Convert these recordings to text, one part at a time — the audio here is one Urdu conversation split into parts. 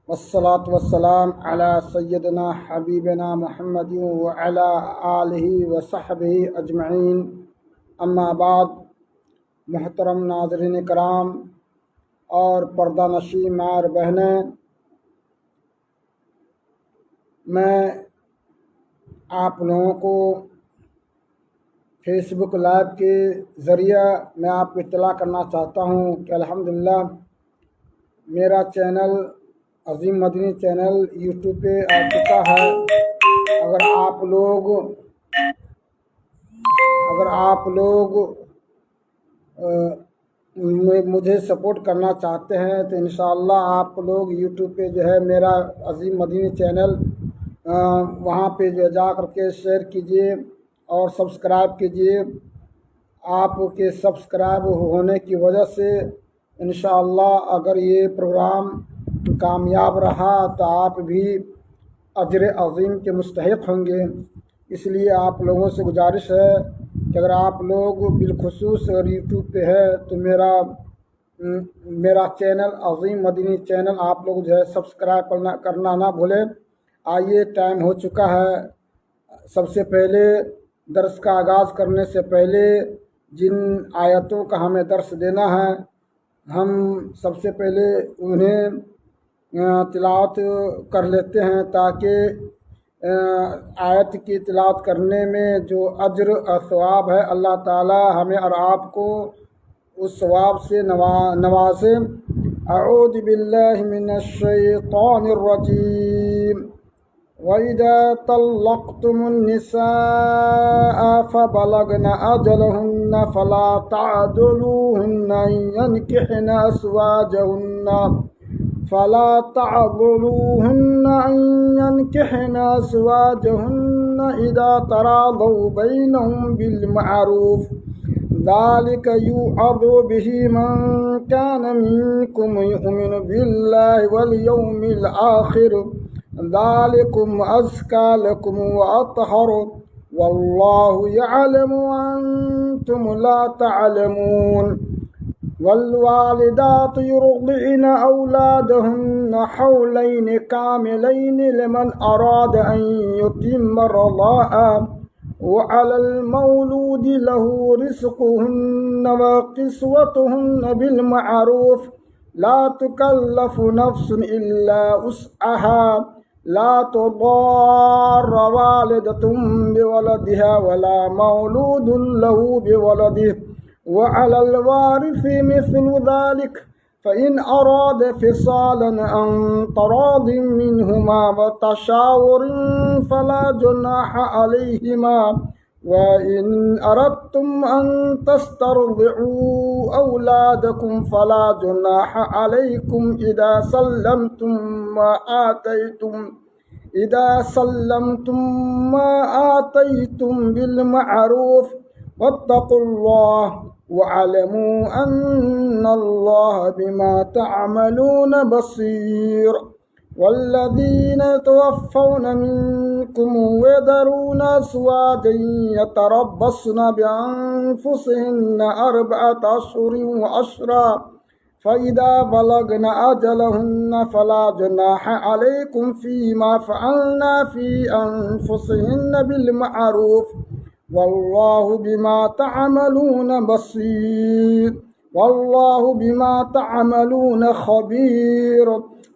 والصلاة والسلام على سيدنا حبیبنا محمد وعلى آلہ وصحبہ اجمعین، اما بعد۔ محترم ناظرین کرام اور پردہ نشین ماں اور بہنیں، میں آپ لوگوں کو فیس بک لائیو کے ذریعہ میں آپ کو اطلاع کرنا چاہتا ہوں کہ الحمدللہ میرا چینل عظیم مدنی چینل یوٹیوب پہ آ چکا ہے۔ اگر آپ لوگ مجھے سپورٹ کرنا چاہتے ہیں تو انشاءاللہ آپ لوگ یوٹیوب پہ جو ہے میرا عظیم مدنی چینل وہاں پہ جو جا کر کے شیئر کیجئے اور سبسکرائب کیجئے۔ آپ کے سبسکرائب ہونے کی وجہ سے انشاءاللہ اگر یہ پروگرام کامیاب رہا تو آپ بھی اجر عظیم کے مستحق ہوں گے۔ اس لیے آپ لوگوں سے گزارش ہے کہ اگر آپ لوگ بالخصوص اگر یوٹیوب پہ ہے تو میرا چینل عظیم مدنی چینل آپ لوگ جو ہے سبسکرائب کرنا نہ بھولیں۔ آئیے، ٹائم ہو چکا ہے۔ سب سے پہلے درس کا آغاز کرنے سے پہلے جن آیتوں کا ہمیں درس دینا ہے، ہم سب سے پہلے انہیں تلاوت کر لیتے ہیں تاکہ آیت کی تلاوت کرنے میں جو اجر اور ثواب ہے اللہ تعالی ہمیں اور آپ کو اس ثواب سے نوازے۔ اعوذ باللہ من الشیطان الرجیم۔ وَإِذَا طَلَّقْتُمُ النِّسَاءَ فَبَلَغْنَ أَجَلَهُنَّ فَلَا تَعْضُلُوهُنَّ أَن يَنكِحْنَ أَزْوَاجَهُنَّ إِذَا تَرَاضَوْا بَيْنَهُم بِالْمَعْرُوفِ ذَلِكَ يُوعَظُ بِهِ مَن كَانَ مِنكُمْ يُؤْمِنُ بِاللَّهِ وَالْيَوْمِ الْآخِرِ ذَلِكُمْ أَزْكَىٰ لَكُمْ وَأَطْهَرُ وَاللَّهُ يَعْلَمُ وَأَنتُمْ لَا تَعْلَمُونَ۔ وَالْوَالِدَاتُ يُرْضِعْنَ أَوْلَادَهُنَّ حَوْلَيْنِ كَامِلَيْنِ لِمَنْ أَرَادَ أَن يُتِمَّ الرَّضَاعَةَ وَعَلَى الْمَوْلُودِ لَهُ رِزْقُهُنَّ وَكِسْوَتُهُنَّ بِالْمَعْرُوفِ لا تكلف نفس إلا وسعها لا تضار والدة بولدها ولا مولود له بولده وعلى الوارث مثل ذلك فإن أراد فصالا عن تراض منهما وتشاور فلا جناح عليهما وَإِنْ أَرَدْتُمْ أَن تَسْتَرْضِعُوا أَوْلَادَكُمْ فَلَا جُنَاحَ عَلَيْكُمْ إِذَا سَلَّمْتُمْ مَا آتَيْتُمْ بِالْمَعْرُوفِ وَاتَّقُوا اللَّهَ وَاعْلَمُوا أَنَّ اللَّهَ بِمَا تَعْمَلُونَ بَصِيرٌ۔ وَالَّذِينَ يَتَوَفَّوْنَ مِنكُمْ وَيَذَرُونَ أَزْوَاجًا يَتَرَبَّصْنَ بِأَنفُسِهِنَّ 4 أشهر وعشرا فَإِذَا بَلَغْنَ أَجَلَهُنَّ فَلَا جُنَاحَ عَلَيْكُمْ فِيمَا فَعَلْنَ فِي أَنفُسِهِنَّ بِالْمَعْرُوفِ وَاللَّهُ بِمَا تَعْمَلُونَ بَصِيرٌ۔ وَاللَّهُ بِمَا تَعْمَلُونَ خَبِيرٌ۔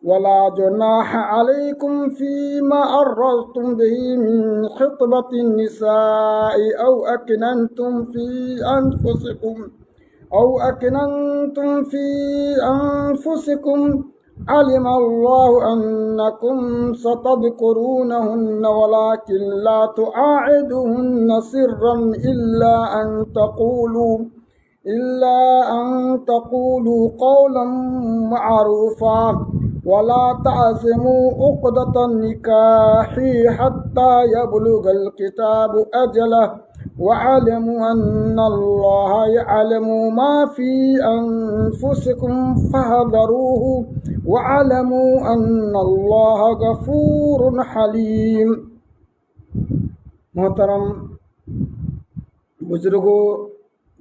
ولا جناح عليكم فيما أرضتم به من خطبة النساء أو أكننتم في أنفسكم علم الله أنكم ستذكرونهن ولكن لا تواعدوهن سرا إلا أن تقولوا قولا معروفا ولا تعزموا عقدة النكاح حتى يبلغ الكتاب أجله واعلموا أن الله يعلم ما في أنفسكم فاحذروه واعلموا أن الله غفور حليم۔ محترم بزرگوں،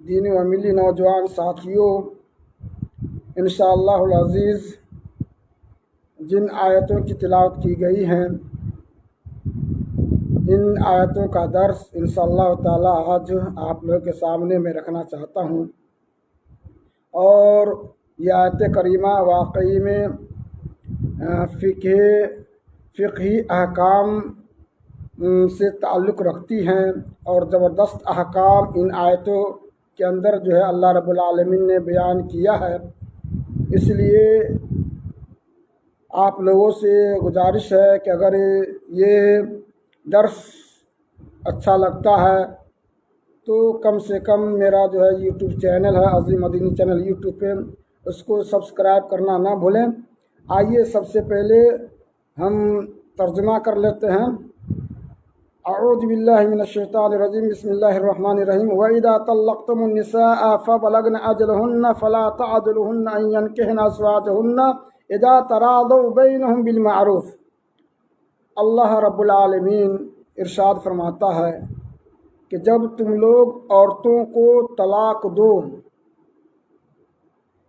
دینی و ملی نوجوان ساتھیوں، انشاءاللہ العزیز جن آیتوں کی تلاوت کی گئی ہیں ان آیتوں کا درس انشاءاللہ تعالی آج آپ لوگوں کے سامنے میں رکھنا چاہتا ہوں، اور یہ آیت کریمہ واقعی میں فقہی احکام سے تعلق رکھتی ہیں، اور زبردست احکام ان آیتوں کے اندر جو ہے اللہ رب العالمین نے بیان کیا ہے۔ اس لیے آپ لوگوں سے گزارش ہے کہ اگر یہ درس اچھا لگتا ہے تو کم سے کم میرا جو ہے یوٹیوب چینل ہے عظیم مدنی چینل یوٹیوب پہ، اس کو سبسکرائب کرنا نہ بھولیں۔ آئیے سب سے پہلے ہم ترجمہ کر لیتے ہیں۔ اعوذ باللہ من الشیطان الرجیم، بسم اللہ الرحمن الرحیم۔ وَإِذَا طَلَّقْتُمُ النِّسَاءَ فَبَلَغْنَ أَجَلَهُنَّ فَلَا تَعْضُلُوهُنَّ أَن يَنكِحْنَ أَزْوَاجَهُنَّ إِذَا تَرَاضَوْا بَيْنَهُم بِالْمَعْرُوفِ۔ اللہ رب العالمین ارشاد فرماتا ہے کہ جب تم لوگ عورتوں کو طلاق دو،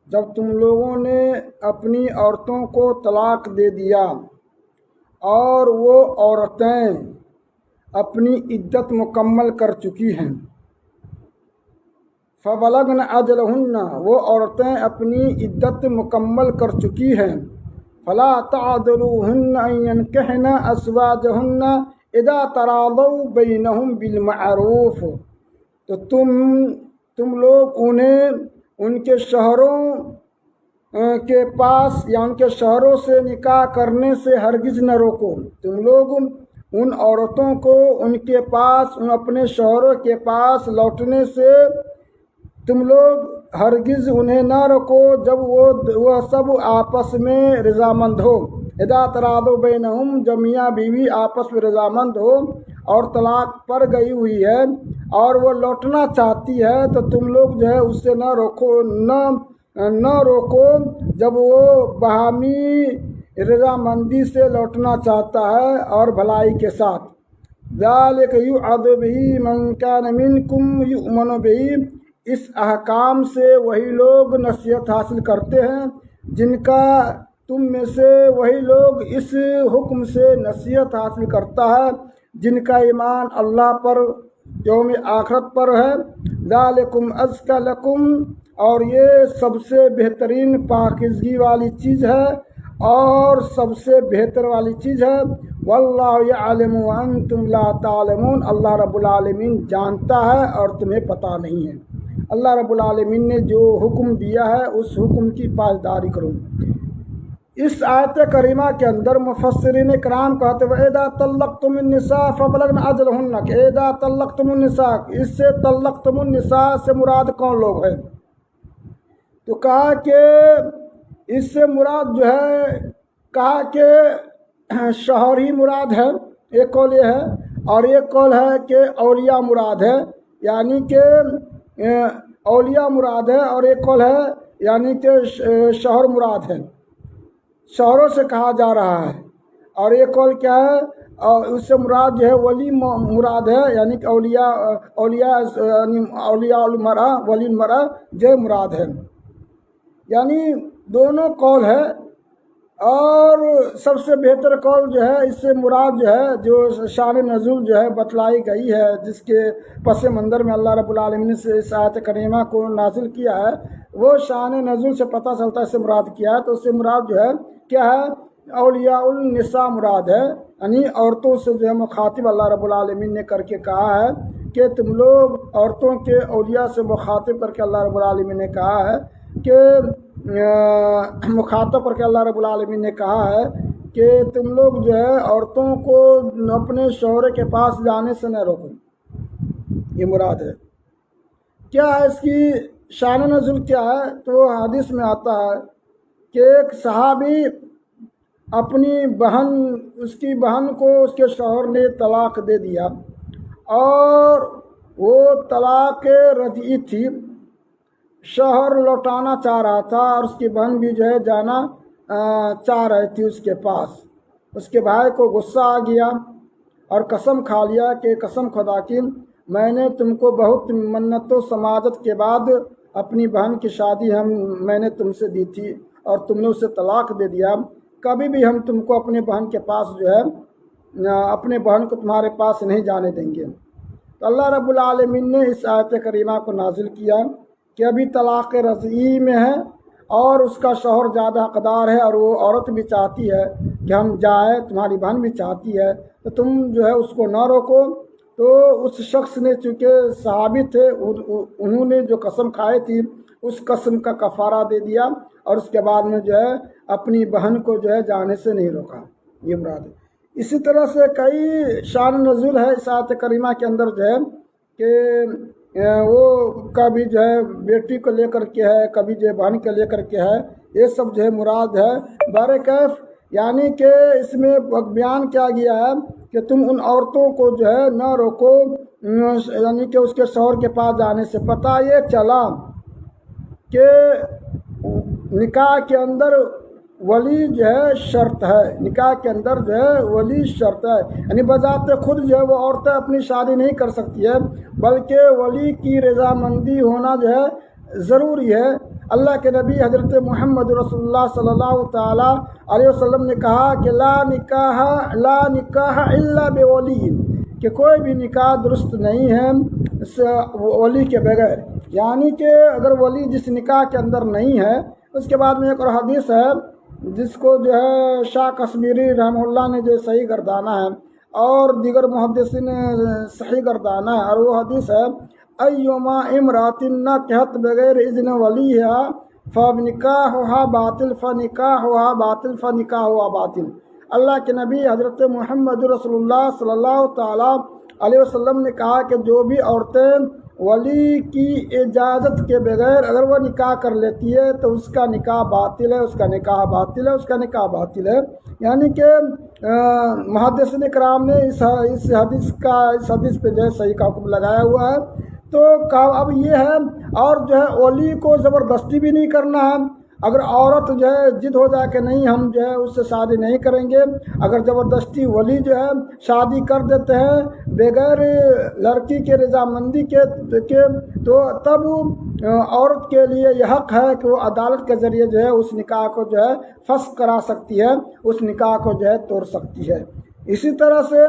جب تم لوگوں نے اپنی عورتوں کو طلاق دے دیا اور وہ عورتیں اپنی عدت مکمل کر چکی ہیں، فَبَلَغْنَ أَجَلَهُنَّ وہ عورتیں اپنی عدت مکمل کر چکی ہیں، فَلَا تَعْضُلُوهُنَّ أَن يَنكِحْنَ أَزْوَاجَهُنَّ إِذَا تَرَاضَوْا بَيْنَهُم بِالْمَعْرُوفِ تو تم لوگ انہیں ان کے شوہروں کے پاس یا ان کے شوہروں سے نکاح کرنے سے ہرگز نہ روکو۔ تم لوگ ان عورتوں کو ان کے پاس اپنے شوہروں کے پاس لوٹنے سے تم لوگ ہرگز انہیں نہ روکو جب وہ سب آپس میں رضامند ہو۔ اذا تراضوا بینہم جب میاں بیوی آپس میں رضامند ہو اور طلاق پڑ گئی ہوئی ہے اور وہ لوٹنا چاہتی ہے تو تم لوگ جو ہے اس سے نہ روکو جب وہ باہمی رضامندی سے لوٹنا چاہتا ہے اور بھلائی کے ساتھ۔ ذالک یوعظ بہ من کان منکم یؤمن بہ اس احکام سے وہی لوگ نصیحت حاصل کرتے ہیں جن کا تم میں سے وہی لوگ اس حکم سے نصیحت حاصل کرتا ہے جن کا ایمان اللہ پر یوم آخرت پر ہے۔ ذالکم ازکی لکم اور یہ سب سے بہترین پاکیزگی والی چیز ہے اور سب سے بہتر والی چیز ہے۔ واللہ یعلم وانتم لا تعلمون اللہ رب العالمین جانتا ہے اور تمہیں پتہ نہیں ہے۔ اللہ رب العالمین نے جو حکم دیا ہے اس حکم کی پاسداری کرو۔ اس آیت کریمہ کے اندر مفسرین کرام کہتے ہیں وَإِذَا طَلَّقْتُمُ النِّسَاءَ فَبَلَغْنَ أَجَلَهُنَّ کہ اِذَا طَلَّقْتُمُ النِّسَاءَ اس سے طَلَّقْتُمُ النِّسَاءَ سے مراد کون لوگ ہیں؟ تو کہا کہ اس سے مراد جو ہے کہا کہ شوہر ہی مراد ہے، ایک قول یہ ہے، اور ایک قول ہے کہ اولیاء مراد ہے، یعنی کہ اولیاء مراد ہے، اور ایک قول ہے یعنی کہ شوہر مراد ہے، شوہروں سے کہا جا رہا ہے، اور ایک قول کیا ہے اور اس سے مراد جو ہے ولی مراد ہے، یعنی کہ اولیاء المرأہ ولی المرأہ جو مراد ہے، یعنی دونوں قول ہے۔ اور سب سے بہتر قول جو ہے اس سے مراد جو ہے جو شان نزول جو ہے بتلائی گئی ہے جس کے پس منظر میں اللہ رب العالمین سے اس آیت کریمہ کو نازل کیا ہے، وہ شان نزول سے پتہ چلتا ہے اس سے مراد کیا ہے۔ تو اس سے مراد جو ہے کیا ہے اولیاء النساء مراد ہے، یعنی عورتوں سے جو ہے مخاطب اللہ رب العالمین نے کر کے کہا ہے کہ تم لوگ عورتوں کے اولیاء سے مخاطب کر کے اللہ رب العالمین نے کہا ہے کہ مخاطب کر کے اللہ رب العالمین نے کہا ہے کہ تم لوگ جو ہے عورتوں کو اپنے شوہر کے پاس جانے سے نہ روکو، یہ مراد ہے۔ کیا ہے اس کی شان نزول کیا ہے؟ تو حدیث میں آتا ہے کہ ایک صحابی اپنی اس کی بہن کو اس کے شوہر نے طلاق دے دیا اور وہ طلاق رجعی تھی، شوہر لوٹانا چاہ رہا تھا اور اس کی بہن بھی جو ہے جانا چاہ رہی تھی اس کے پاس۔ اس کے بھائی کو غصہ آ گیا اور قسم کھا لیا کہ قسم خدا کی میں نے تم کو بہت منت و سماجت کے بعد اپنی بہن کی شادی میں نے تم سے دی تھی اور تم نے اسے طلاق دے دیا، کبھی بھی ہم تم کو اپنے بہن کے پاس جو ہے اپنے بہن کو تمہارے پاس نہیں جانے دیں گے۔ تو اللہ رب العالمین نے اس آیت کریمہ کو نازل کیا کہ ابھی طلاق رجعی میں ہے اور اس کا شوہر زیادہ حقدار ہے اور وہ عورت بھی چاہتی ہے کہ ہم جائیں، تمہاری بہن بھی چاہتی ہے، تو تم جو ہے اس کو نہ روکو۔ تو اس شخص نے چونکہ صحابی تھے، انہوں نے جو قسم کھائی تھی اس قسم کا کفارہ دے دیا اور اس کے بعد میں جو ہے اپنی بہن کو جو ہے جانے سے نہیں روکا، یہ مراد ہے۔ اسی طرح سے کئی شان نزول ہے اس آیت کریمہ کے اندر جو ہے کہ وہ کبھی جو ہے بیٹی کو لے کر کے ہے، کبھی جو ہے بہن کو لے کر کے ہے، یہ سب جو ہے مراد ہے بہرکیف، یعنی کہ اس میں بیان کیا گیا ہے کہ تم ان عورتوں کو جو ہے نہ روکو، یعنی کہ اس کے شوہر کے پاس جانے سے۔ پتہ یہ چلا کہ نکاح کے اندر ولی جو ہے شرط ہے، نکاح کے اندر جو ہے ولی شرط ہے، یعنی بذات خود جو ہے وہ عورتیں اپنی شادی نہیں کر سکتی ہے، بلکہ ولی کی رضامندی ہونا جو ہے ضروری ہے۔ اللہ کے نبی حضرت محمد رسول اللہ صلی اللہ تعالیٰ علیہ وسلم نے کہا کہ لا نکاح الا بولی، کہ کوئی بھی نکاح درست نہیں ہے ولی کے بغیر، یعنی کہ اگر ولی جس نکاح کے اندر نہیں ہے۔ اس کے بعد میں ایک اور حدیث ہے جس کو جو ہے شاہ کشمیری رحمہ اللہ نے جو صحیح گردانا ہے اور دیگر محدثین نے صحیح گردانا ہے، اور وہ حدیث ہے ایما امرات نکحت بغیر اذن ولیہا فنکاحھا باطل فنکاحھا باطل فنکاحھا باطل۔ اللہ کے نبی حضرت محمد رسول اللہ صلی اللہ تعالیٰ علیہ وسلم نے کہا کہ جو بھی عورتیں ولی کی اجازت کے بغیر اگر وہ نکاح کر لیتی ہے تو اس کا نکاح باطل ہے، اس کا نکاح باطل ہے، اس کا نکاح باطل ہے۔ یعنی کہ محدثین کرام نے اس حدیث پہ جو ہے صحیح کا حکم لگایا ہوا ہے۔ تو اب یہ ہے، اور جو ہے ولی کو زبردستی بھی نہیں کرنا ہے۔ اگر عورت جو ہے ضد ہو جائے کہ نہیں ہم جو ہے اس سے شادی نہیں کریں گے، اگر زبردستی ولی جو ہے شادی کر دیتے ہیں بغیر لڑکی کے رضامندی کے تو تب عورت کے لیے یہ حق ہے کہ وہ عدالت کے ذریعے جو ہے اس نکاح کو جو ہے فسخ کرا سکتی ہے، اس نکاح کو جو ہے توڑ سکتی ہے۔ اسی طرح سے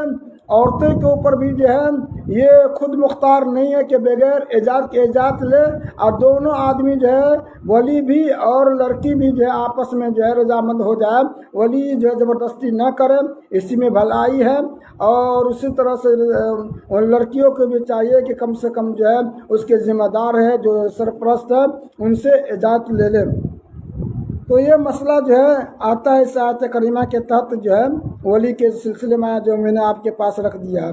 عورتوں کے اوپر بھی جو ہے یہ خود مختار نہیں ہے کہ بغیر اجازت لے، اور دونوں آدمی جو ہے ولی بھی اور لڑکی بھی جو ہے آپس میں جو ہے رضامند ہو جائے، ولی جو ہے زبردستی نہ کرے، اسی میں بھلائی ہے۔ اور اسی طرح سے لڑکیوں کو بھی چاہیے کہ کم سے کم جو ہے اس کے ذمہ دار ہے جو سرپرست ہے ان سے اجازت لے لیں۔ تو یہ مسئلہ جو ہے آتا ہے اس آیت کریمہ کے تحت جو ہے ولی کے سلسلے میں جو میں نے آپ کے پاس رکھ دیا۔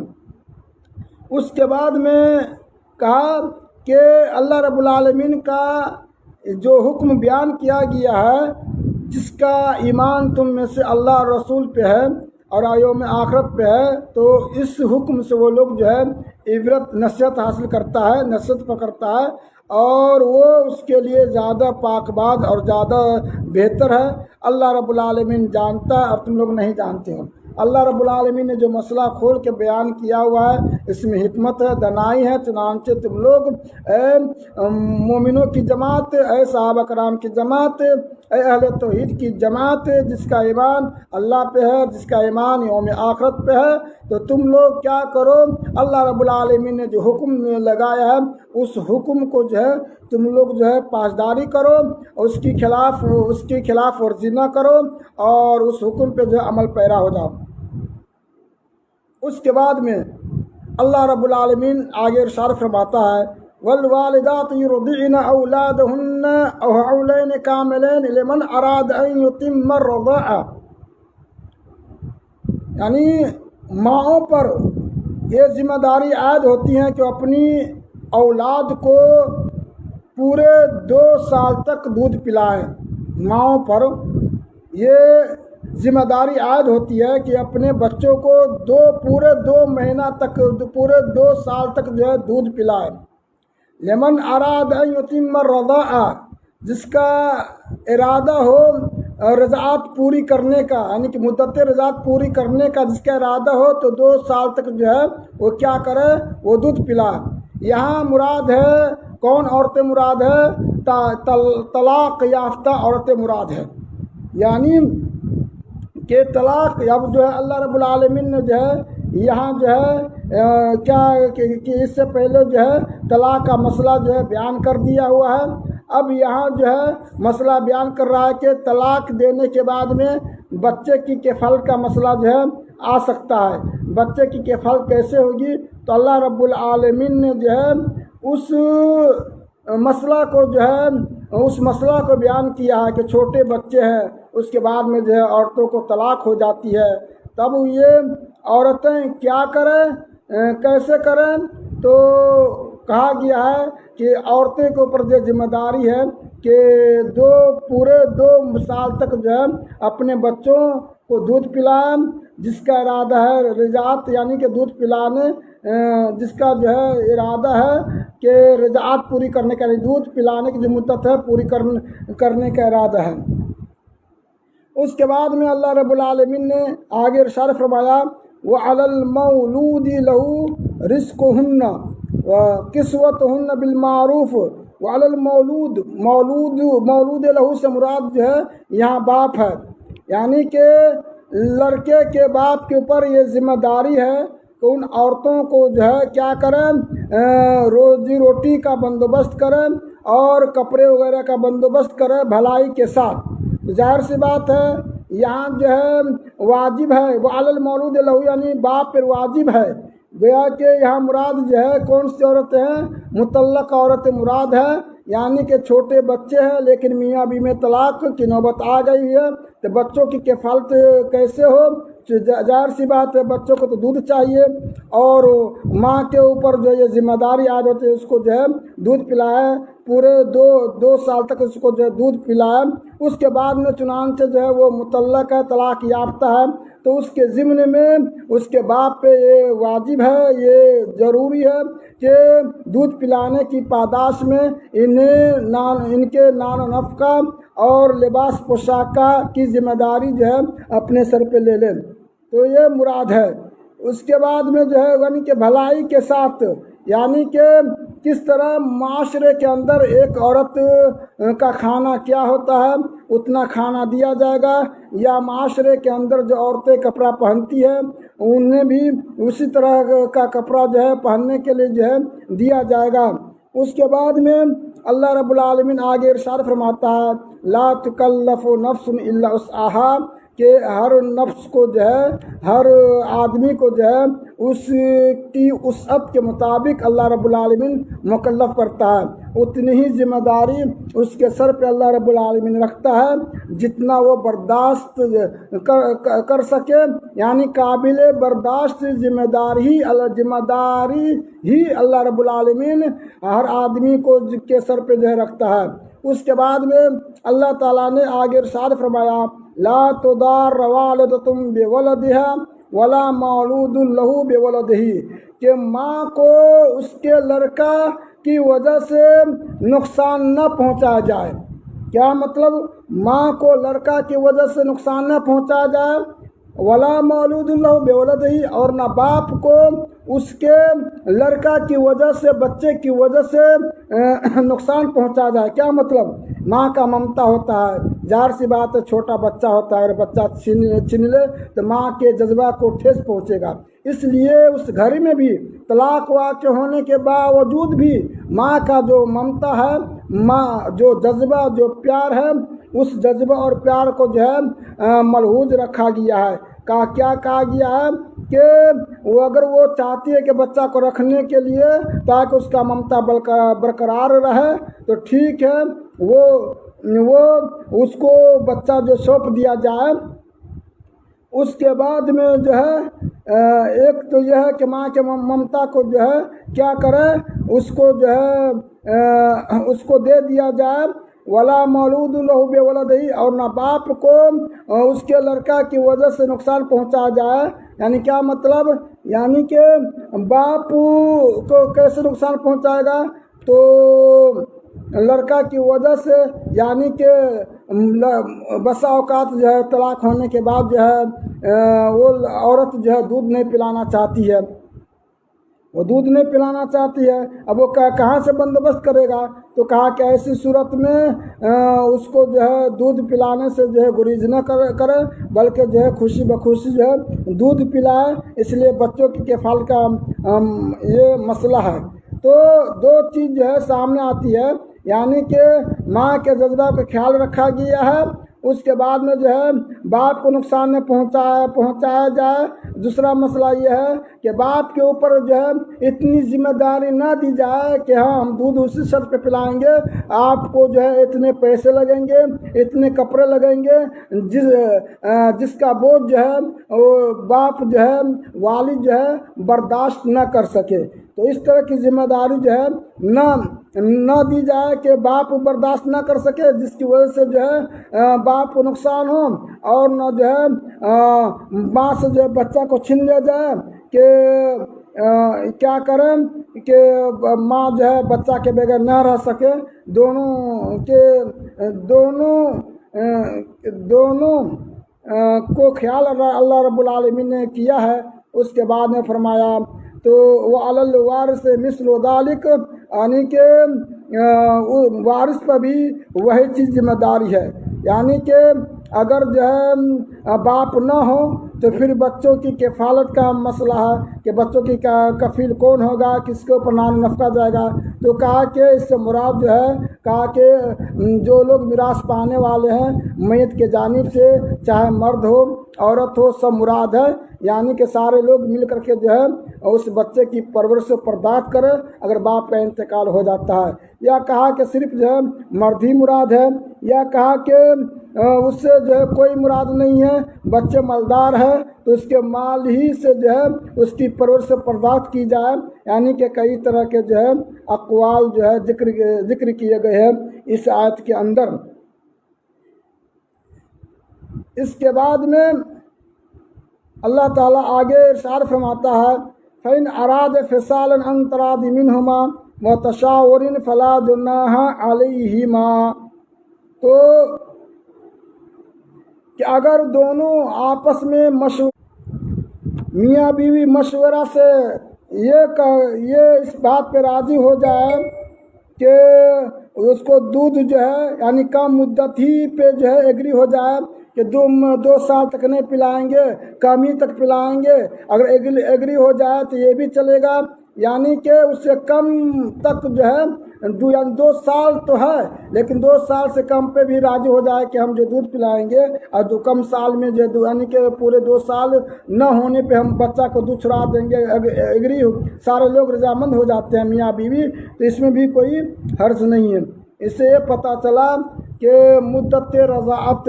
اس کے بعد میں کہا کہ اللہ رب العالمین کا جو حکم بیان کیا گیا ہے، جس کا ایمان تم میں سے اللہ اور رسول پہ ہے اور یوم آخرت پہ ہے، تو اس حکم سے وہ لوگ جو ہے عبرت نصیحت حاصل کرتا ہے، نصیحت پکڑتا ہے، اور وہ اس کے لیے زیادہ پاک باز اور زیادہ بہتر ہے۔ اللہ رب العالمین جانتا ہے اور تم لوگ نہیں جانتے ہو۔ اللہ رب العالمین نے جو مسئلہ کھول کے بیان کیا ہوا ہے اس میں حکمت ہے، دانائی ہے، چنانچہ تم لوگ اے مومنوں کی جماعت، اے صحابہ کرام کی جماعت، اے اہل توحید کی جماعت، جس کا ایمان اللہ پہ ہے، جس کا ایمان یوم آخرت پہ ہے، تو تم لوگ کیا کرو، اللہ رب العالمین نے جو حکم لگایا ہے اس حکم کو جو ہے تم لوگ جو ہے پاسداری کرو، اور اس کی خلاف ورزی نہ کرو، اور اس حکم پہ جو ہے عمل پیرا ہو جاؤ۔ اس کے بعد میں اللہ رب العالمین آگے ارشاد فرماتا ہے والوالدات يرضعن اولادهن حولين كاملين لمن اراد ان يتم الرضاعة، یعنی ماؤں پر یہ ذمہ داری عائد ہوتی ہے کہ اپنی اولاد کو پورے 2 سال تک دودھ پلائیں۔ ماؤں پر یہ ذمہ داری عائد ہوتی ہے کہ اپنے بچوں کو پورے 2 مہینہ تک، پورے 2 سال تک جو ہے دودھ پلائیں۔ لمن اراد ان یتم الرضاعہ، جس کا ارادہ ہو رضاعت پوری کرنے کا، یعنی کہ مدت رضاعت پوری کرنے کا جس کا ارادہ ہو تو 2 سال تک جو ہے وہ کیا کرے، وہ دودھ پلائے۔ یہاں مراد ہے کون عورتیں مراد ہے؟ طلاق یافتہ عورتیں مراد ہے، یعنی کہ طلاق اب جو ہے اللہ رب العالمین نے جو ہے یہاں جو ہے کیا کہ اس سے پہلے جو ہے طلاق کا مسئلہ جو ہے بیان کر دیا ہوا ہے. اب یہاں جو ہے مسئلہ بیان کر رہا ہے کہ طلاق دینے کے بعد میں بچے کی کفالت کا مسئلہ جو ہے آ سکتا ہے. بچے کی کفالت کیسے ہوگی؟ تو اللہ رب العالمین نے جو ہے اس مسئلہ کو جو ہے اس مسئلہ کو بیان کیا ہے کہ چھوٹے بچے ہیں, اس کے بعد میں جو ہے عورتوں کو طلاق ہو جاتی ہے, تب یہ عورتیں کیا کریں, کیسے کریں؟ تو کہا گیا ہے کہ عورتیں کے اوپر جو ذمہ داری ہے کہ پورے 2 سال تک جو ہے اپنے بچوں کو دودھ پلائیں, جس کا ارادہ ہے رضاعت یعنی کہ دودھ پلانے, جس کا جو ہے ارادہ ہے کہ رضاعت پوری کرنے کا, دودھ پلانے کی جو مدت ہے پوری کرنے کا ارادہ ہے. اس کے بعد میں اللہ رب العالمین نے آگے ارشاد فرمایا وَعَلَى الْمَوْلُودِ لَهُ رِزْقُهُنَّ وَكِسْوَتُهُنَّ بِالْمَعْرُوفِ وَعَلَى الْمَوْلُودِ مولود لہو سے مراد جو ہے یہاں باپ ہے, یعنی کہ لڑکے کے باپ کے اوپر یہ ذمہ داری ہے کہ ان عورتوں کو جو ہے کیا کریں, روزی روٹی کا بندوبست کریں اور کپڑے وغیرہ کا بندوبست کریں بھلائی کے ساتھ. ظاہر سی بات ہے یہاں جو ہے واجب ہے وَعَلَى الْمَوْلُودِ لَهُ یعنی باپ پر واجب ہے. گویا کہ یہاں مراد جو ہے کون سی عورتیں ہیں؟ مطلق عورتیں مراد ہے, یعنی کہ چھوٹے بچے ہیں لیکن میاں بیوی میں طلاق کی نوبت آ گئی ہے, تو بچوں کی کفالت کیسے ہو؟ ظاہر سی بات ہے بچوں کو تو دودھ چاہیے اور ماں کے اوپر جو یہ ذمہ داری آ جاتی ہے اس کو جو ہے دودھ پلائے, پورے 2 سال تک اس کو جو ہے دودھ پلائے. اس کے بعد میں چنانچہ جو ہے وہ مطلق ہے, طلاق یافتہ ہے, تو اس کے ضمن میں اس کے باپ پہ یہ واجب ہے, یہ ضروری ہے کہ دودھ پلانے کی پاداش میں ان کے نان و نفقہ اور لباس پوشاک کی ذمہ داری جو ہے اپنے سر پہ لے لیں. تو یہ مراد ہے. اس کے بعد میں جو ہے یعنی کہ بھلائی کے ساتھ, یعنی کہ کس طرح معاشرے کے اندر ایک عورت کا کھانا کیا ہوتا ہے اتنا کھانا دیا جائے گا, یا معاشرے کے اندر جو عورتیں کپڑا پہنتی ہیں انہیں بھی اسی طرح کا کپڑا جو ہے پہننے کے لیے جو ہے دیا جائے گا. اس کے بعد میں اللہ رب العالمین آگے ارشاد فرماتا ہے لا تکلف نفس الا وسعها کہ ہر نفس کو جو ہے ہر آدمی کو جو ہے اس کی وسعت کے مطابق اللہ رب العالمین مکلف کرتا ہے. اتنی ہی ذمہ داری اس کے سر پہ اللہ رب العالمین رکھتا ہے جتنا وہ برداشت کر سکے, یعنی قابل برداشت ذمہ داری ہی اللہ رب العالمین ہر آدمی کو کے سر پہ جو ہے رکھتا ہے. اس کے بعد میں اللہ تعالیٰ نے آگے ارشاد فرمایا لا تضار والدۃ بولدها ولا مولود له بولده کہ ماں کو اس کے لڑکا کی وجہ سے نقصان نہ پہنچایا جائے. کیا مطلب؟ ماں کو لڑکا کی وجہ سے نقصان نہ پہنچایا جائے, ولا مولود له بولده اور نہ باپ کو اس کے لڑکا کی وجہ سے بچے کی وجہ سے نقصان پہنچا جائے. کیا مطلب؟ ماں کا ممتا ہوتا ہے, ظاہر سی بات ہے چھوٹا بچہ ہوتا ہے, اگر بچہ چھین لے تو ماں کے جذبہ کو ٹھیس پہنچے گا. اس لیے اس گھر میں بھی طلاق واقع ہونے کے باوجود بھی ماں کا جو ممتا ہے, ماں جو جذبہ جو پیار ہے, اس جذبہ اور پیار کو جو ہے ملحوظ رکھا گیا ہے. کیا کہا گیا ہے کہ وہ اگر وہ چاہتی ہے کہ بچہ کو رکھنے کے لیے تاکہ اس کا ممتا برقرار رہے تو ٹھیک ہے, وہ اس کو بچہ جو سونپ دیا جائے. اس کے بعد میں جو ہے ایک تو یہ ہے کہ ماں کے ممتا کو جو ہے کیا کرے, اس کو جو ہے اس کو دے دیا جائے. ولا مولود له بولده اور نہ باپ کو اس کے لڑکا کی وجہ سے نقصان پہنچا جائے. یعنی کیا مطلب؟ یعنی کہ باپ کو کیسے نقصان پہنچائے گا؟ تو لڑکا کی وجہ سے, یعنی کہ بسا اوقات جو ہے طلاق ہونے کے بعد جو ہے وہ عورت جو ہے دودھ نہیں پلانا چاہتی ہے, وہ دودھ نہیں پلانا چاہتی ہے. اب وہ کہاں سے بندوبست کرے گا؟ تو کہا کہ ایسی صورت میں اس کو جو ہے دودھ پلانے سے جو ہے گریز نہ کرے بلکہ جو ہے خوشی بخوشی جو ہے دودھ پلائے. اس لیے بچوں کی کفال کا یہ مسئلہ ہے. تو دو چیز جو ہے سامنے آتی ہے، یعنی کہ ماں کے جذبہ کا خیال رکھا گیا ہے، اس کے بعد میں جو ہے باپ کو نقصان نہ پہنچایا جائے. دوسرا مسئلہ یہ ہے کہ باپ کے اوپر جو ہے اتنی ذمہ داری نہ دی جائے کہ ہاں ہم دودھ اسی شرط پہ پلائیں گے، آپ کو جو ہے اتنے پیسے لگیں گے، اتنے کپڑے لگیں گے، جس کا بوجھ جو ہے وہ باپ جو ہے والد جو ہے برداشت نہ کر سکے. تو اس طرح کی ذمہ داری جو ہے نہ دی جائے کہ باپ برداشت نہ کر سکے، جس کی وجہ سے جو ہے باپ کو نقصان ہو، اور نہ جو ہے ماں سے جو ہے بچہ کو چھین لیا جائے کہ کیا کریں کہ ماں جو ہے بچہ کے بغیر نہ رہ سکے. دونوں کو خیال اللہ رب العالمین نے کیا ہے. اس کے بعد میں فرمایا تو وہ الوارث مثل ذالک، یعنی کہ وارث پر بھی وہی چیز ذمہ داری ہے. یعنی کہ اگر جو ہے باپ نہ ہو تو پھر بچوں کی کفالت کا مسئلہ ہے کہ بچوں کی کفیل کون ہوگا، کس کے اوپر نان نفقہ جائے گا. تو کہا کہ اس سے مراد جو ہے کہا کہ جو لوگ میراث پانے والے ہیں میت کے جانب سے، چاہے مرد ہو عورت ہو، سب مراد ہے. یعنی کہ سارے لوگ مل کر کے جو ہے اس بچے کی پرورش و پرداخت کرے اگر باپ کا انتقال ہو جاتا ہے. یا کہا کہ صرف جو ہے مرد ہی مراد ہے، یا کہا کہ اس سے جو ہے کوئی مراد نہیں ہے. بچے مالدار ہے تو اس کے مال ہی سے جو ہے اس کی پرورش و پرداخت کی جائے. یعنی کہ کئی طرح کے جو ہے اقوال جو ہے ذکر کیے گئے ہیں اس آیت کے اندر. اس کے بعد میں اللہ تعالیٰ آگے ارشاد فرماتا ہے فَإِنْ أَرَادَ فِصَالًا عَنْ تَرَاضٍ مِّنْهُمَا وَتَشَاوُرٍ فَلَا جُنَاحَ عَلَيْهِمَا. تو کہ اگر دونوں آپس میں میاں بیوی مشورہ سے یہ اس بات پہ راضی ہو جائے کہ اس کو دودھ جو ہے یعنی کم مدت ہی پہ جو ہے ایگری ہو جائے کہ 2 سال تک نہیں پلائیں گے، کم ہی تک پلائیں گے، اگر ایگری ہو جائے تو یہ بھی چلے گا. یعنی کہ اس سے کم تک جو ہے 2 سال تو ہے لیکن 2 سال سے کم پہ بھی راضی ہو جائے کہ ہم جو دودھ پلائیں گے، اور جو کم سال میں جو یعنی کہ پورے 2 سال نہ ہونے پہ ہم بچہ کو دودھ چھڑا دیں گے، ایگری سارے لوگ رضامند ہو جاتے ہیں میاں بیوی، تو اس میں بھی کوئی حرج نہیں ہے. اس سے یہ پتہ چلا کہ مدت رضاعت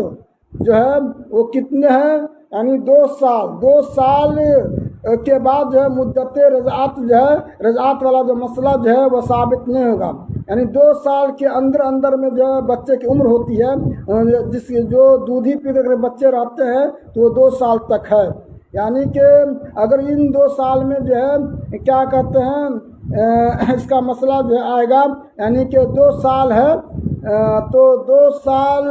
جو ہے وہ کتنے ہیں، یعنی 2 سال کے بعد جو ہے مدت رضاعت جو ہے رضاعت والا جو مسئلہ جو ہے وہ ثابت نہیں ہوگا. یعنی 2 سال کے اندر میں جو ہے بچے کی عمر ہوتی ہے، جو دودھ ہی پی کر بچے رہتے ہیں تو وہ 2 سال تک ہے. یعنی کہ اگر ان 2 سال میں جو ہے کیا کہتے ہیں اس کا مسئلہ جو ہے آئے گا، یعنی کہ 2 سال ہے تو 2 سال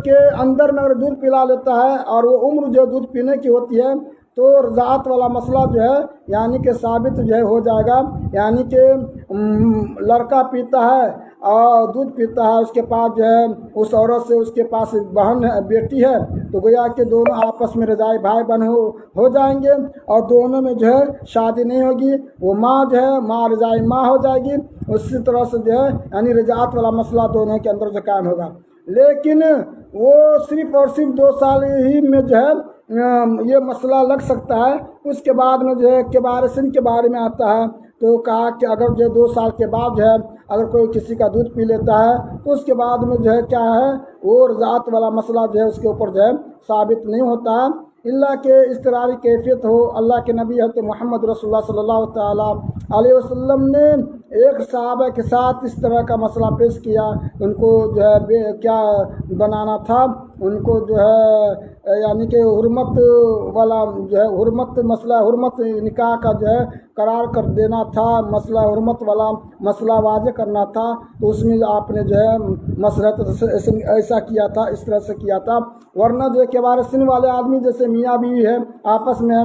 کے اندر میں اگر دودھ پلا لیتا ہے اور وہ عمر جو دودھ پینے کی ہوتی ہے تو رضاعت والا مسئلہ جو ہے یعنی کہ ثابت جو ہے ہو جائے گا. یعنی کہ لڑکا پیتا ہے اور دودھ پیتا ہے، اس کے پاس جو ہے اس عورت سے اس کے پاس بہن ہے، بیٹی ہے، تو گویا کہ دونوں آپس میں رضائی بھائی بہن ہو جائیں گے اور دونوں میں جو ہے شادی نہیں ہوگی. وہ ماں جو ہے ماں رضائی ماں ہو جائے گی. اسی طرح سے جو ہے یعنی رضاعت والا مسئلہ دونوں کے اندر جو قائم ہوگا. لیکن وہ صرف اور صرف 2 سال ہی میں جو ہے یہ مسئلہ لگ سکتا ہے. اس کے بعد میں جو ہے کبار سن کے بارے میں آتا ہے تو کہا کہ اگر جو 2 سال کے بعد جو ہے اگر کوئی کسی کا دودھ پی لیتا ہے تو اس کے بعد میں جو ہے کیا ہے وہ رضاعت والا مسئلہ جو ہے اس کے اوپر جو ہے ثابت نہیں ہوتا ہے، اللہ کہ اضطراری کیفیت ہو. اللہ کے نبی حضرت محمد رسول اللہ صلی اللہ تعالیٰ علیہ وسلم نے ایک صحابہ کے ساتھ اس طرح کا مسئلہ پیش کیا. ان کو جو ہے کیا بنانا تھا، ان کو جو ہے یعنی کہ حرمت والا جو ہے حرمت نکاح کا جو ہے قرار کر دینا تھا، مسئلہ حرمت والا مسئلہ واضح کرنا تھا. تو اس میں آپ نے جو ہے مسلط ایسا کیا تھا، اس طرح سے کیا تھا. ورنہ جو کہ ہمارے سن والے آدمی جیسے میاں بیوی ہے آپس میں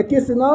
21 9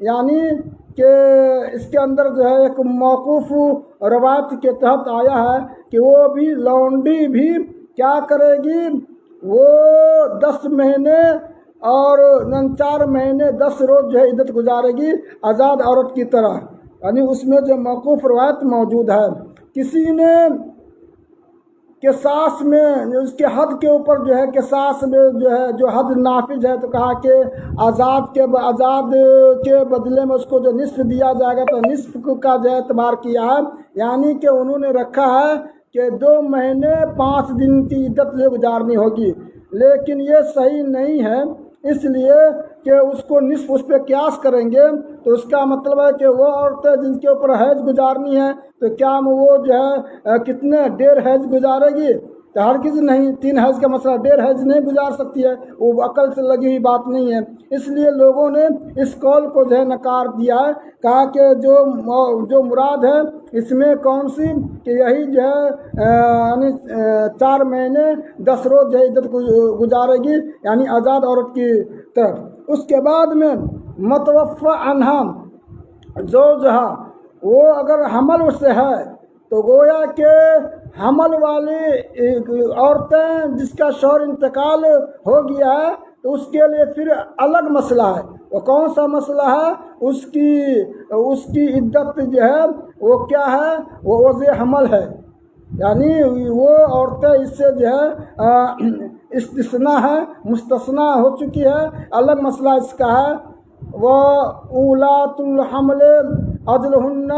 یعنی کہ اس کے اندر جو ہے ایک موقوف روایت کے تحت آیا ہے کہ وہ بھی لونڈی بھی کیا کرے گی، وہ 10 مہینے اور 4 مہینے 10 روز جو ہے عدت گزارے گی آزاد عورت کی طرح، یعنی اس میں جو موقوف روایت موجود ہے۔ کسی نے قصاص میں اس کے حد کے اوپر جو ہے قصاص میں جو ہے جو حد نافذ ہے تو کہا کہ آزاد کے بدلے میں اس کو جو نصف دیا جائے گا، تو نصف کا جو ہے اعتبار کیا ہے، یعنی کہ انہوں نے رکھا ہے کہ 2 مہینے 5 دن کی عدت جو گزارنی ہوگی، لیکن یہ صحیح نہیں ہے، اس لیے کہ اس کو نصف اس پہ قیاس کریں گے تو اس کا مطلب ہے کہ وہ عورتیں جن کے اوپر حیض گزارنی ہے تو کیا وہ جو ہے کتنے 1.5 حیض گزارے گی؟ تو ہرگز نہیں، 3 حیض کا مسئلہ 1.5 حیض نہیں گزار سکتی ہے، وہ عقل سے لگی ہوئی بات نہیں ہے۔ اس لیے لوگوں نے اس قول کو جو ہے نکار دیا ہے، کہا کہ جو مراد ہے اس میں کون سی کہ یہی جو ہے یعنی 4 مہینے 10 روز جو ہے عدت گزارے گی، یعنی آزاد عورت کی طرف۔ اس کے بعد میں متوفی عنہا زوجہا، وہ اگر حمل سے ہے تو گویا کہ حمل والی عورتیں جس کا شوہر انتقال ہو گیا ہے تو اس کے لیے پھر الگ مسئلہ ہے۔ وہ کون سا مسئلہ ہے؟ اس کی عدت جو ہے وہ کیا ہے؟ وہ وضع حمل ہے، یعنی وہ عورتیں اس سے جو ہے استثناء ہے، مستثنیٰ ہو چکی ہے، الگ مسئلہ اس کا ہے۔ وہ اولاۃ الحمل اجلہن،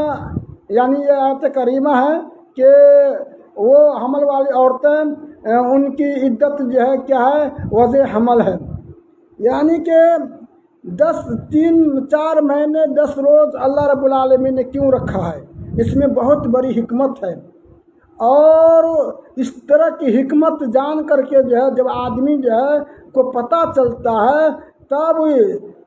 یعنی یہ آیت کریمہ ہے کہ وہ حمل والی عورتیں ان کی عدت جو ہے کیا ہے؟ وضع حمل ہے، یعنی کہ 4 مہینے 10 روز اللہ رب العالمین نے کیوں رکھا ہے؟ اس میں بہت بڑی حکمت ہے، اور اس طرح کی حکمت جان کر کے جو ہے جب آدمی جو ہے کو پتہ چلتا ہے تب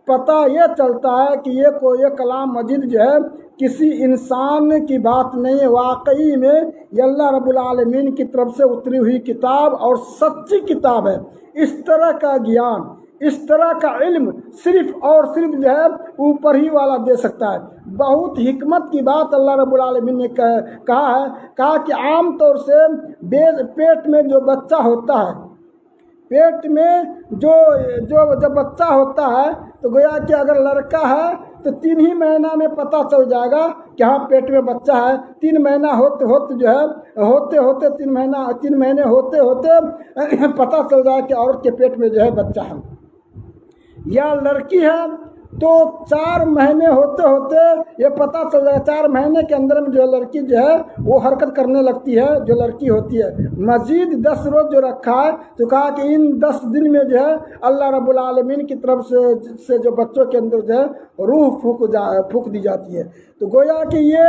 پتہ یہ چلتا ہے کہ یہ کلام مجید جو ہے کسی انسان کی بات نہیں ہے، واقعی میں یہ اللہ رب العالمین کی طرف سے اتری ہوئی کتاب اور سچی کتاب ہے۔ اس طرح کا گیان، اس طرح کا علم صرف اور صرف جو ہے اوپر ہی والا دے سکتا ہے۔ بہت حکمت کی بات اللہ رب العالمین نے کہا کہ عام طور سے پیٹ میں جو بچہ ہوتا ہے، پیٹ میں جب بچہ ہوتا ہے تو گویا کہ اگر لڑکا ہے تو 3 ہی مہینہ میں پتہ چل جائے گا کہ ہاں پیٹ میں بچہ ہے۔ 3 مہینہ ہوتے ہوتے 3 مہینے ہوتے پتہ چل جائے کہ عورت کے پیٹ میں جو ہے بچہ ہے۔ یا لڑکی ہے تو 4 مہینے ہوتے یہ پتہ چل جائے گا، 4 مہینے کے اندر میں جو لڑکی جو ہے وہ حرکت کرنے لگتی ہے، جو لڑکی ہوتی ہے۔ مزید 10 روز جو رکھا ہے تو کہا کہ ان 10 دن میں جو ہے اللہ رب العالمین کی طرف سے جو بچوں کے اندر جو ہے روح پھونک دی جاتی ہے۔ تو گویا کہ یہ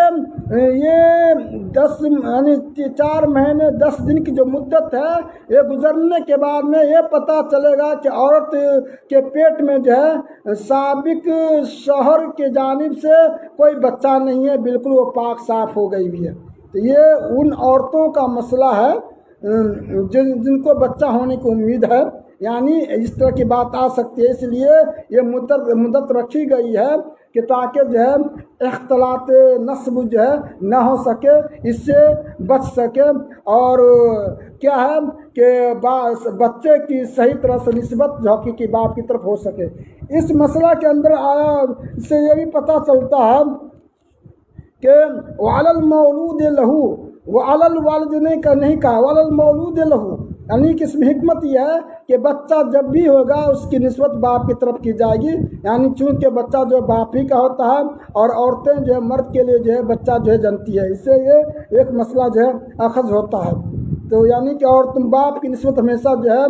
10 یعنی 4 مہینے 10 دن کی جو مدت ہے، یہ گزرنے کے بعد میں یہ پتہ چلے گا کہ عورت کے پیٹ میں جو ہے سابق شوہر کی جانب سے کوئی بچہ نہیں ہے، بالکل وہ پاک صاف ہو گئی ہوئی ہے۔ تو یہ ان عورتوں کا مسئلہ ہے جن کو بچہ ہونے کی امید ہے، یعنی اس طرح کی بات آ سکتی ہے، اس لیے یہ مدت رکھی گئی ہے کہ تاکہ جو ہے اختلاط نسب جو ہے نہ ہو سکے، اس سے بچ سکے، اور کیا ہے کہ بچے کی صحیح طرح سے نسبت جو حقیقی باپ کی طرف ہو سکے۔ اس مسئلہ کے اندر آیا اس سے یہ بھی پتہ چلتا ہے کہ وَعَلَى الْمَوْلُودِ لَهُ، وَعَلَى الْوَالِدِ نہیں کہا، وَعَلَى الْمَوْلُودِ لَهُ، یعنی کہ اس میں حکمت یہ ہے کہ بچہ جب بھی ہوگا اس کی نسبت باپ کی طرف کی جائے گی، یعنی چونکہ بچہ جو باپ ہی کا ہوتا ہے، اور عورتیں جو ہے مرد کے لیے جو ہے بچہ جو ہے جنتی ہے، اس سے یہ ایک مسئلہ جو ہے اخذ ہوتا ہے۔ تو یعنی کہ باپ کی نسبت ہمیشہ جو ہے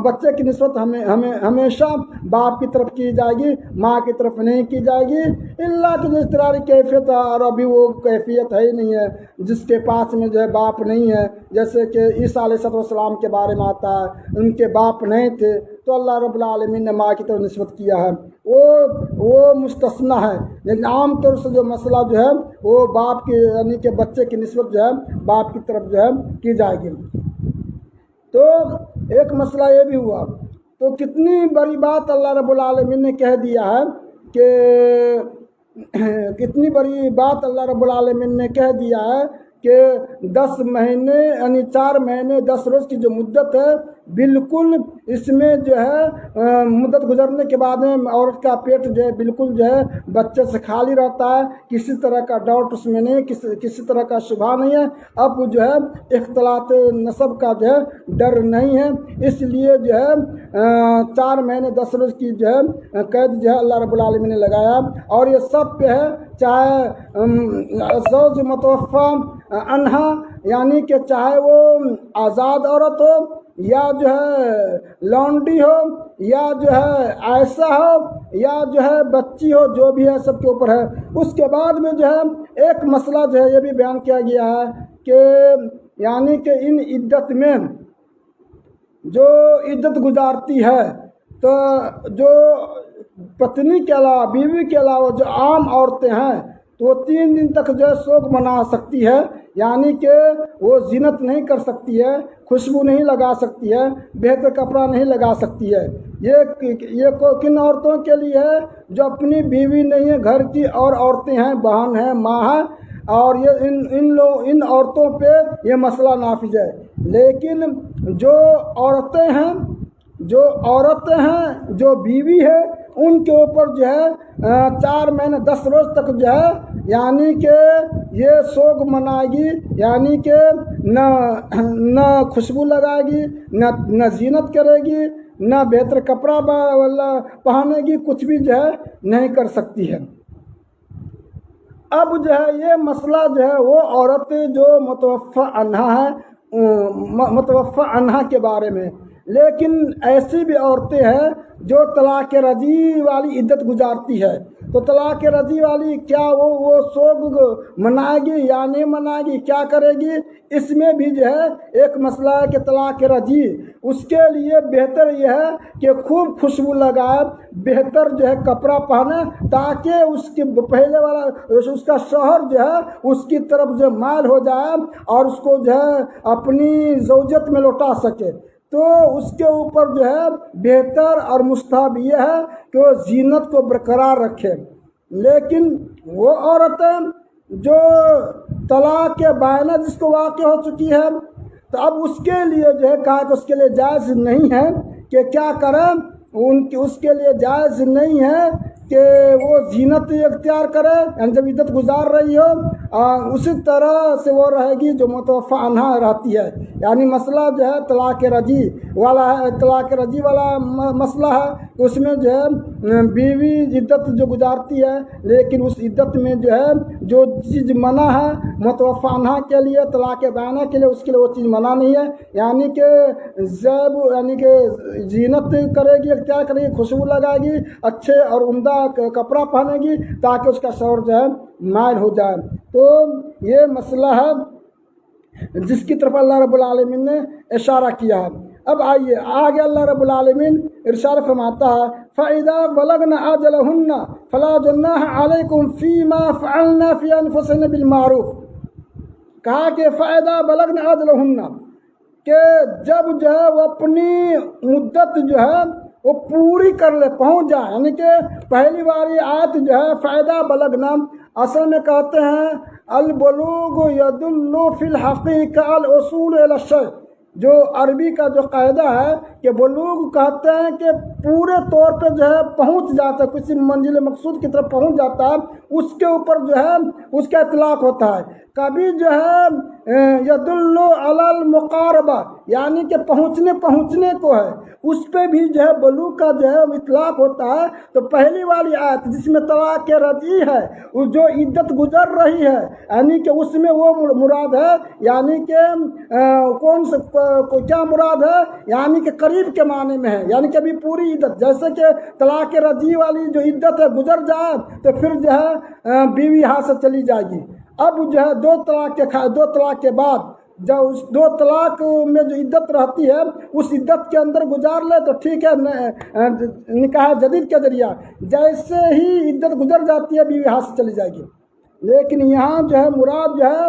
بچے کی نسبت ہمیشہ باپ کی طرف کی جائے گی، ماں کی طرف نہیں کی جائے گی، اللہ کی جو اضطراری کیفیت ہے، اور ابھی وہ کیفیت ہے ہی نہیں ہے جس کے پاس میں جو ہے باپ نہیں ہے، جیسے کہ عیسیٰ علیہ السلام کے بارے میں آتا ہے، ان کے باپ نہیں تھے تو اللہ رب العالمین نے ماں کی طرف نسبت کیا ہے، وہ مستثنیٰ ہے، لیکن عام طور سے جو مسئلہ جو ہے وہ باپ کی یعنی کہ بچے کی نسبت جو ہے باپ کی طرف جو ہے کی جائے گی۔ تو ایک مسئلہ یہ بھی ہوا، تو کتنی بڑی بات اللہ رب العالمین نے کہہ دیا ہے کہ کتنی بڑی بات اللہ رب العالمین نے کہہ دیا ہے کہ 10 مہینے یعنی 4 مہینے 10 روز کی جو مدت ہے، بالکل اس میں جو ہے مدت گزرنے کے بعد میں عورت کا پیٹ جو ہے بالکل جو ہے بچے سے خالی رہتا ہے، کسی طرح کا ڈاؤٹ اس میں نہیں، کسی طرح کا شبہ نہیں ہے، اب جو ہے اختلاط نسب کا جو ہے ڈر نہیں ہے، اس لیے جو ہے 4 مہینے 10 روز کی جو ہے قید جو ہے اللہ رب العالمین نے لگایا، اور یہ سب پہ ہے، چاہے زوج متوفی عنہا یعنی کہ چاہے وہ آزاد عورت ہو یا جو ہے لونڈی ہو یا جو ہے ایسا ہو یا جو ہے بچی ہو، جو بھی ہے سب کے اوپر ہے۔ اس کے بعد میں جو ہے ایک مسئلہ جو ہے یہ بھی بیان کیا گیا ہے کہ یعنی کہ ان عدت میں جو عدت گزارتی ہے تو جو پتنی کے علاوہ بیوی کے علاوہ جو عام عورتیں ہیں تو وہ 3 دن تک جو ہے سوگ منا سکتی ہے، یعنی کہ وہ زینت نہیں کر سکتی ہے، خوشبو نہیں لگا سکتی ہے، بہتر کپڑا نہیں لگا سکتی ہے۔ یہ کن عورتوں کے لیے ہے؟ جو اپنی بیوی نہیں ہے، گھر کی اور عورتیں ہیں، بہن ہیں، ماں ہیں، اور یہ ان عورتوں پہ یہ مسئلہ نافذ ہے۔ لیکن جو عورتیں ہیں جو بیوی ہے ان کے اوپر جو ہے 4 مہینے 10 روز تک جو ہے یعنی کہ یہ سوگ منائے گی، یعنی کہ نہ خوشبو لگائے گی، نہ زینت کرے گی، نہ بہتر کپڑا پہنے گی، کچھ بھی جو ہے نہیں کر سکتی ہے۔ اب جو ہے یہ مسئلہ جو ہے وہ عورت جو متوفی عنہا کے بارے میں، لیکن ایسی بھی عورتیں ہیں جو طلاق رجعی والی عدت گزارتی ہے، تو طلاق رجعی والی کیا وہ سوگ منائے گی یا نہیں منائے گی، کیا کرے گی؟ اس میں بھی جو ہے ایک مسئلہ ہے کہ طلاق رجعی اس کے لیے بہتر یہ ہے کہ خوب خوشبو لگائے، بہتر جو ہے کپڑا پہنے، تاکہ اس کے پہلے والا اس کا شوہر جو ہے اس کی طرف جو مائل ہو جائے اور اس کو جو ہے اپنی زوجت میں لوٹا سکے۔ تو اس کے اوپر جو ہے بہتر اور مستحب یہ ہے کہ وہ زینت کو برقرار رکھے۔ لیکن وہ عورتیں جو طلاق بائنہ جس کو واقع ہو چکی ہے، تو اب اس کے لیے جو ہے کہا کہ اس کے لیے جائز نہیں ہے کہ کیا کریں، اس کے لیے جائز نہیں ہے کہ وہ زینت اختیار کرے، یعنی جب عدت گزار رہی ہو اسی طرح سے وہ رہے گی جو متوفی عنہا رہتی ہے۔ یعنی مسئلہ جو ہے طلاق رجعی والا مسئلہ ہے، اس میں جو ہے بیوی عدت جو گزارتی ہے، لیکن اس عدت میں جو ہے جو چیز منع ہے متوفی عنہا کے لیے، طلاق بائنہ کے لیے، اس کے لیے وہ چیز منع نہیں ہے، یعنی کہ یعنی کہ زینت کرے گی، اختیار کرے گی، خوشبو لگائے گی، اچھے اور عمدہ کپڑا پہنے گی تاکہ اس کا شوہر جو ہے مائل ہو جائے۔ تو یہ مسئلہ ہے جس کی طرف اللہ رب العالمین نے اشارہ کیا ہے۔ اب آئیے آگے اللہ رب العالمین ارشاد فرماتا ہے فَإِذَا بَلَغْنَ أَجَلَهُنَّ فَلَا جُنَاحَ عَلَيْكُمْ فِي مَا فَعَلْنَ فِي أَنفُسِهِنَّ بِالْمَعْرُوفِ، کہا کہ فَإِذَا بَلَغْنَ أَجَلَهُنَّ کہ جب جو ہے وہ اپنی مدت جو ہے وہ پوری کر لے، پہنچ جائے، یعنی کہ پہلی باری آیت جو ہے فائدہ بلغنا اصل میں کہتے ہیں البلوغ یدل فی الحقیقہ الاصول الی الشیء، جو عربی کا جو قاعدہ ہے کہ بلوغ کہتے ہیں کہ پورے طور پہ جو ہے پہنچ جاتا ہے، کسی منزل مقصود کی طرف پہنچ جاتا ہے، اس کے اوپر جو ہے اس کا اطلاق ہوتا ہے۔ کبھی جو ہے یدل علی المقاربہ، یعنی کہ پہنچنے کو ہے، اس پہ بھی جو ہے بلوغ کا جو ہے اطلاق ہوتا ہے۔ تو پہلی والی آیت جس میں طلاق رجعی ہے، وہ جو عدت گزر رہی ہے، یعنی کہ اس میں وہ مراد ہے، یعنی کہ کیا مراد ہے، یعنی کہ قریب کے معنی میں ہے، یعنی کہ ابھی پوری عدت، جیسے کہ طلاق رجعی والی جو عدت ہے گزر جائے تو پھر جو ہے بیوی ہاتھ سے چلی جائے گی۔ اب جو ہے 2 طلاق کے بعد جب اس 2 طلاق میں جو عدت رہتی ہے اس عدت کے اندر گزار لے تو ٹھیک ہے، نکاح جدید کے ذریعہ جیسے ہی عدت گزر جاتی ہے بیوی ہاتھ سے چلی جائے گی۔ لیکن یہاں جو ہے مراد جو ہے